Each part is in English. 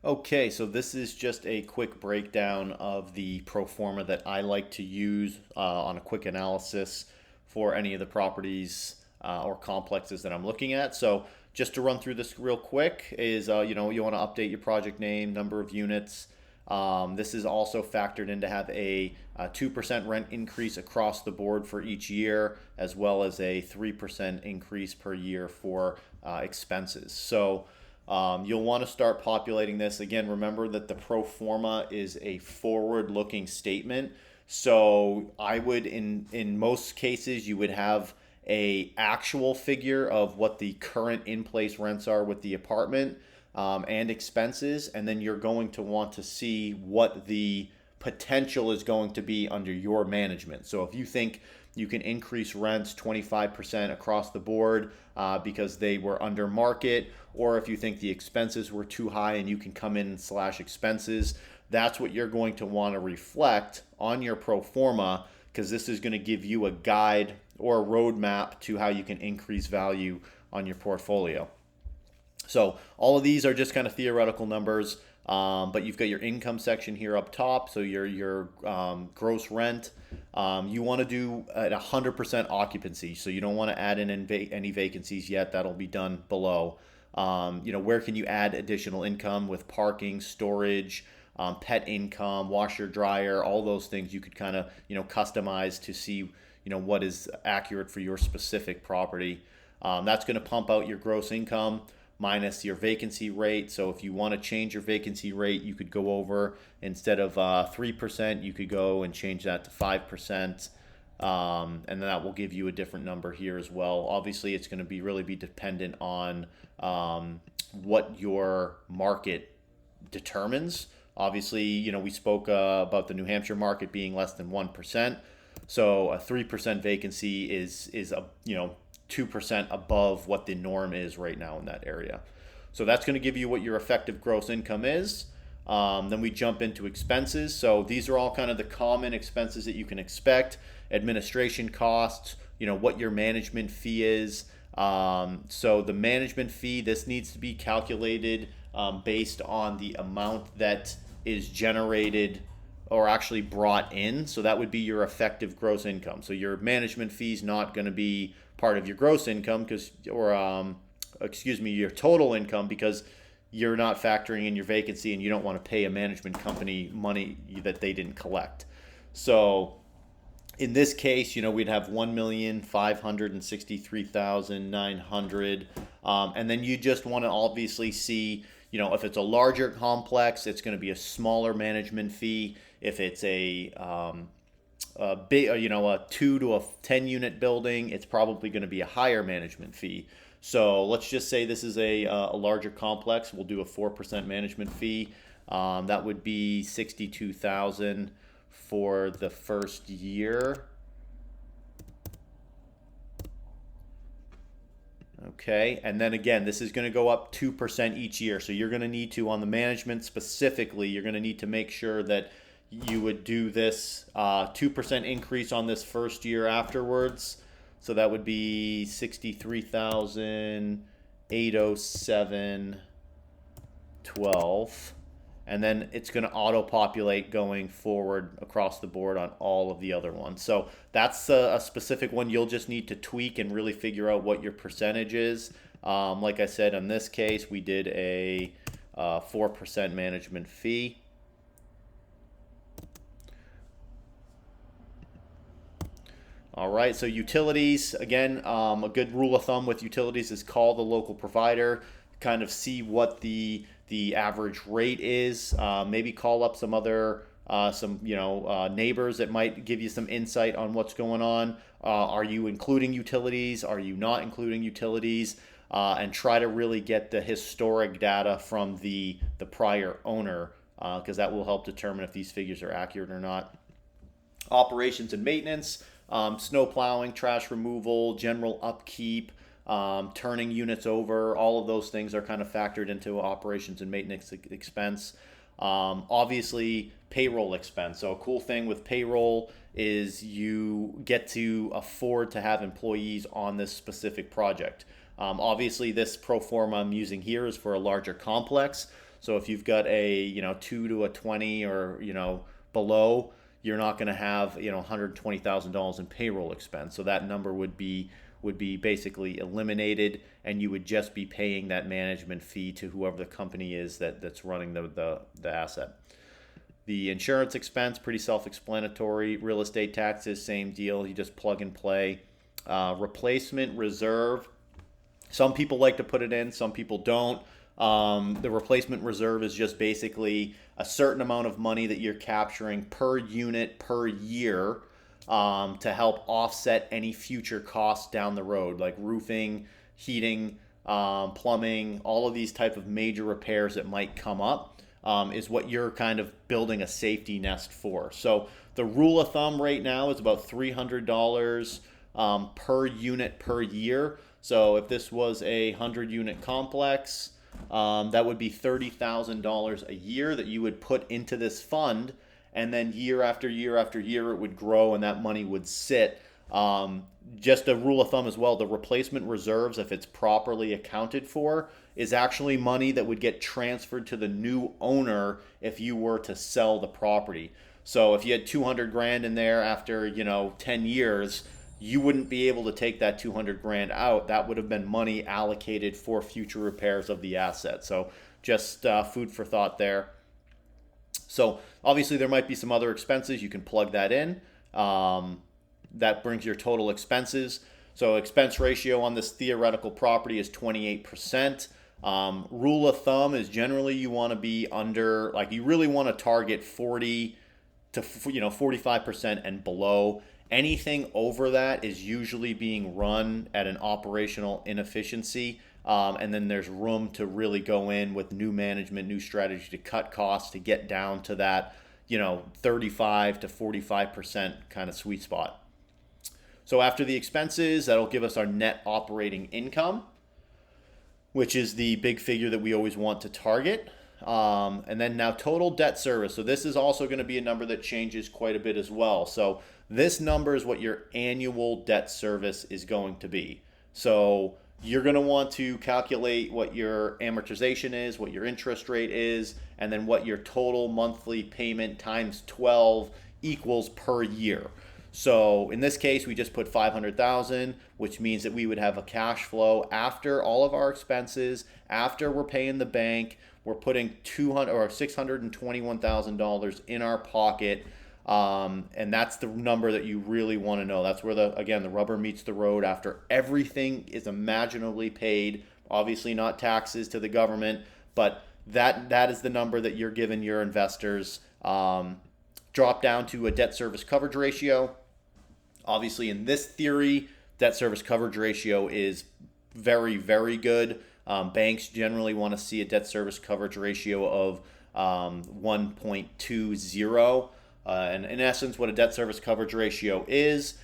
Okay, so this is just a quick breakdown of the pro forma that I like to use on a quick analysis for any of the properties or complexes that I'm looking at. So just to run through this real quick is, you want to update your project name, number of units. This is also factored in to have a 2% rent increase across the board for each year, as well as a 3% increase per year for expenses. So you'll want to start populating this. Again, remember that the pro forma is a forward-looking statement. So I would, in most cases, you would have a actual figure of what the current in-place rents are with the apartment and expenses, and then you're going to want to see what the potential is going to be under your management. So if you think you can increase rents 25% across the board because they were under market, or if you think the expenses were too high and you can come in and slash expenses, that's what you're going to want to reflect on your pro forma, because this is going to give you a guide or a roadmap to how you can increase value on your portfolio. So all of these are just kind of theoretical numbers, but you've got your income section here up top. So your gross rent, you want to do at 100% occupancy. So you don't want to add in any vacancies yet. That'll be done below. Where can you add additional income with parking, storage, pet income, washer, dryer, all those things you could kind of customize to see what is accurate for your specific property. That's going to pump out your gross income minus your vacancy rate. So if you want to change your vacancy rate, you could go over, instead of 3%, you could go and change that to 5%. And then that will give you a different number here as well. Obviously, it's going to really be dependent on what your market determines. Obviously, we spoke about the New Hampshire market being less than 1%. So a 3% vacancy is 2% above what the norm is right now in that area. So that's going to give you what your effective gross income is. Then we jump into expenses. So these are all kind of the common expenses that you can expect. Administration costs, what your management fee is. So the management fee, this needs to be calculated based on the amount that is generated or actually brought in. So that would be your effective gross income. So your management fee is not going to be part of your gross income your total income, because you're not factoring in your vacancy and you don't want to pay a management company money that they didn't collect. So in this case, we'd have 1,563,900, and then you just want to obviously see, if it's a larger complex, it's going to be a smaller management fee. If it's a 2 to a 10 unit building, it's probably going to be a higher management fee. So let's just say this is a larger complex. We'll do a 4% management fee. That would be 62,000 for the first year. Okay, and then again, this is going to go up 2% each year. So you're going to need to, on the management specifically, you're going to need to make sure that you would do this 2% increase on this first year afterwards. So that would be 63,807.12. And then it's going to auto-populate going forward across the board on all of the other ones. So that's a specific one you'll just need to tweak and really figure out what your percentage is. Like I said, in this case, we did a 4% management fee. All right, so utilities, again, a good rule of thumb with utilities is call the local provider, kind of see what the average rate is. Maybe call up some other neighbors that might give you some insight on what's going on. Are you including utilities? Are you not including utilities? And try to really get the historic data from the prior owner, because that will help determine if these figures are accurate or not. Operations and maintenance. Snow plowing, trash removal, general upkeep, turning units over, all of those things are kind of factored into operations and maintenance expense. Obviously, payroll expense. So a cool thing with payroll is you get to afford to have employees on this specific project. Obviously, this pro forma I'm using here is for a larger complex. So if you've got a 2 to a 20 or below, you're not going to have $120,000 in payroll expense. So that number would be basically eliminated, and you would just be paying that management fee to whoever the company is that's running the asset. The insurance expense, pretty self-explanatory. Real estate taxes, same deal. You just plug and play. Replacement reserve, some people like to put it in, some people don't. The replacement reserve is just basically a certain amount of money that you're capturing per unit per year, to help offset any future costs down the road, like roofing, heating, plumbing, all of these type of major repairs that might come up, is what you're kind of building a safety nest for. So the rule of thumb right now is about $300 per unit per year. So if this was a 100-unit complex, that would be $30,000 a year that you would put into this fund, and then year after year after year it would grow and that money would sit. Just a rule of thumb as well, the replacement reserves, if it's properly accounted for, is actually money that would get transferred to the new owner if you were to sell the property. So if you had 200 grand in there after 10 years, you wouldn't be able to take that 200 grand out. That would have been money allocated for future repairs of the asset. So just food for thought there. So obviously there might be some other expenses. You can plug that in. That brings your total expenses. So expense ratio on this theoretical property is 28%. Rule of thumb is generally you want to be under, like you really want to target 40 to 45% and below. Anything over that is usually being run at an operational inefficiency. And then there's room to really go in with new management, new strategy to cut costs to get down to that, 35 to 45% kind of sweet spot. So after the expenses, that'll give us our net operating income, which is the big figure that we always want to target. And then now total debt service. So this is also going to be a number that changes quite a bit as well. So this number is what your annual debt service is going to be. So you're going to want to calculate what your amortization is, what your interest rate is, and then what your total monthly payment times 12 equals per year. So in this case, we just put 500,000, which means that we would have a cash flow after all of our expenses, after we're paying the bank, we're putting $621,000 in our pocket. And that's the number that you really want to know. That's where the rubber meets the road after everything is imaginably paid. Obviously not taxes to the government, but that is the number that you're giving your investors. Drop down to a debt service coverage ratio. Obviously in this theory, debt service coverage ratio is very, very good. Banks generally want to see a debt service coverage ratio of 1.20. And in essence, what a debt service coverage ratio is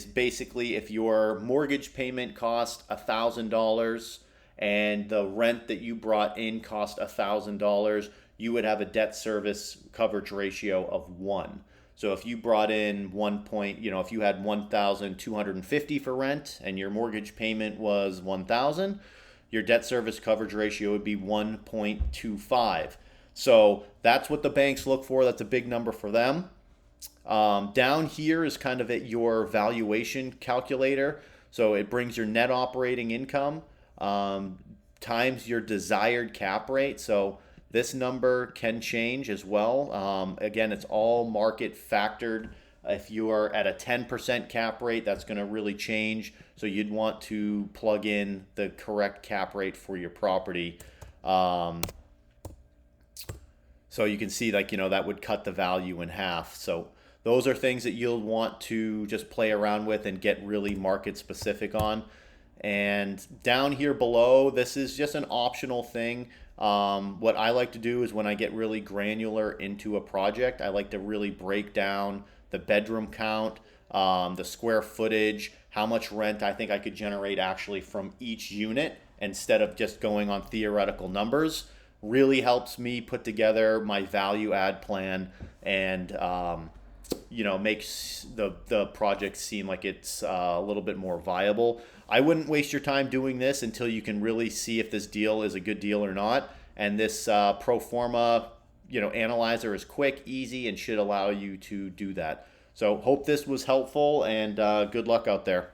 basically if your mortgage payment cost $1,000 and the rent that you brought in cost $1,000, you would have a debt service coverage ratio of 1. So if you brought in if you had $1,250 for rent and your mortgage payment was $1,000, your debt service coverage ratio would be 1.25. So that's what the banks look for. That's a big number for them. Down here is kind of at your valuation calculator. So it brings your net operating income times your desired cap rate. So this number can change as well. Again, it's all market factored. If you are at a 10% cap rate, that's going to really change. So you'd want to plug in the correct cap rate for your property. So you can see that would cut the value in half. So those are things that you'll want to just play around with and get really market specific on. And down here below, this is just an optional thing. What I like to do is when I get really granular into a project, I like to really break down the bedroom count, the square footage, how much rent I think I could generate actually from each unit instead of just going on theoretical numbers. Really helps me put together my value add plan and makes the project seem like it's a little bit more viable. I wouldn't waste your time doing this until you can really see if this deal is a good deal or not. And this Proforma, analyzer is quick, easy, and should allow you to do that. So hope this was helpful, and good luck out there.